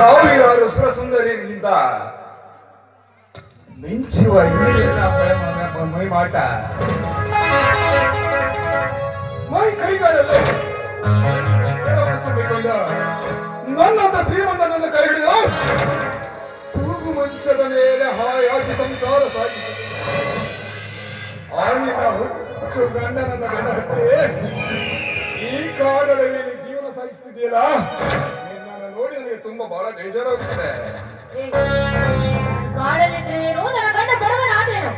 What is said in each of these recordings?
ಸಾವಿರಾರು ಸುರಸುಂದರಿಯಿಂದ ಮಿಂಚುವ ಈರಿನ ಮೈ ಮಾಟ ಮೈ ಕೈಗಳಲ್ಲೇ ತುಂಬಿಕೊಂಡು ನನ್ನಂತ ಶ್ರೀಮಂತನನ್ನು ಕೈ ಹಿಡಿದು ತೂಗು ಮಂಚದ ಮೇಲೆ ಹಾಯಾಗಿ ಸಂಸಾರ ಸಾಗಿಸುತ್ತದೆ. ಆ ನಿನ್ನ ಹುಚ್ಚು ಗಂಡನನ್ನ ಬೆನ್ನ ಹತ್ತಿ ಈ ಕಾಡದ ಮೇಲೆ ಜೀವನ ಸಾಗಿಸ್ತಿದೆಯಲ್ಲ, ನಿನ್ನನ್ನು ನೋಡಿ ನನಗೆ ತುಂಬಾ ಬಹಳ ಬೇಜಾರಾಗುತ್ತದೆ. ಕಾಡಲ್ಲಿದ್ರೇನು ನನ್ನ ಗಂಡ ಬಡವನಾದೇನು,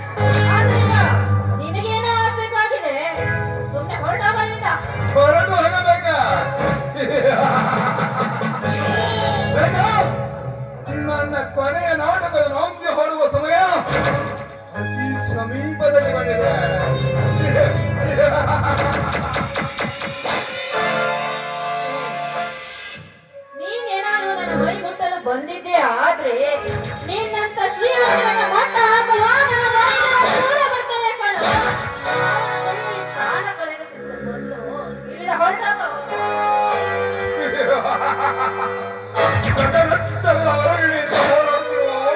ಆದ್ರಿಂದ ನಿನಗೇನೋ ಆಗ್ಬೇಕಾಗಿದೆ. ಸುಮ್ಮನೆ ಹೊರಟೋಗಲಿಂದ ಹೊರಟು ಹೋಗಬೇಕಾ? ನನ್ನ ಕೊನೆಯ ನಾಟಕದ ನಾಂದಿ ಹೊರಡುವ ಸಮಯ ಅತಿ ಸಮೀಪದಲ್ಲಿ ಬಂದಿದೆ. ನೀನೇನಾದ್ರೂ ನನ್ನ ಮೈ ಮುಟ್ಟಲು ಬಂದಿದ್ದೆ ಆದ್ರೆ ನಿನ್ನಂತ ಶ್ರೀಮಂತರನ್ನ ಮಟ್ಟ ಹಾಕಲು ನನ್ನ ದೂರ ಬರ್ತದೆ ಕಣೋ. ಪ್ರಾಣ ಕಳೆದುಕೊಂಡು ಬಂದು ಇಲ್ಲಿಂದ ಹೊರಟೋಗ.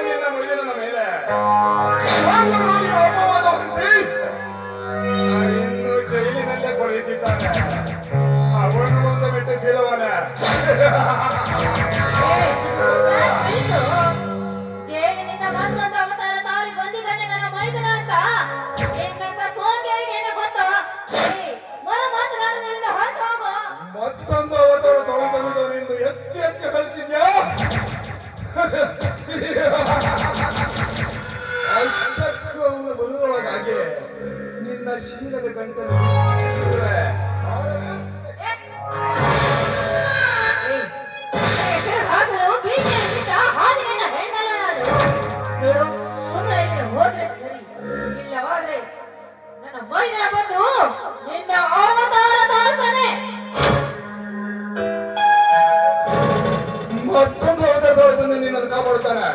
ನಿನ್ನ ಮೇಲೆ ಅಪವಾದ ಹೊರಿಸಿ ಇನ್ನು ಜೈಲಿನಲ್ಲೇ ಕೊಳೆಯುತ್ತಿದ್ದಾನೆ. ಅವನು ಒಂದು ಮೆಟ್ಟ ಸೀಳುವನ. ಜೈಲಿನಿಂದ ಮತ್ತೊಂದು ಅವತಾರ ತಾಳಿ ಬಂದಿದ್ದಾನೆ ನನ್ನ ಮೈದುನ ಅಂತ ನಿನ್ನಂತ ಸೋಂಬೇರಿಗೆ ಏನು ಗೊತ್ತು? ಮರ ಮಾತನಾಡೋದ್ರಿಂದ ಹೊರಟು ಹೋಗು. ಮತ್ತೊಂದು ಅವತಾರ ತಾಳಿ ಬಂದಿದ್ದವನೆಂದು ಎತ್ತಿ ಎತ್ತಿ ಕಳಿತಿದ್ಯಾ? ಅವನ ಬದುರೊಳಗಾಗಿ ನಿನ್ನ ಶೀಲದ ಕಂಠನ ನೋಡು, ಸುಮ್ಮನೆ ಇಲ್ಲಿ ಹೋದ್ರೆ ಸರಿ, ಇಲ್ಲವಾದ್ರೆ ನನ್ನ ಮೈನ ಬಂದು ನಿನ್ನ ಅವತಾರ ತಾಳ್ತಾನೆ. ಮತ್ತೊಂದು ಅವತಾರ ಬಂದು ನಿನ್ನನ್ನು ಕಾಪಾಡುತ್ತಾನೆ.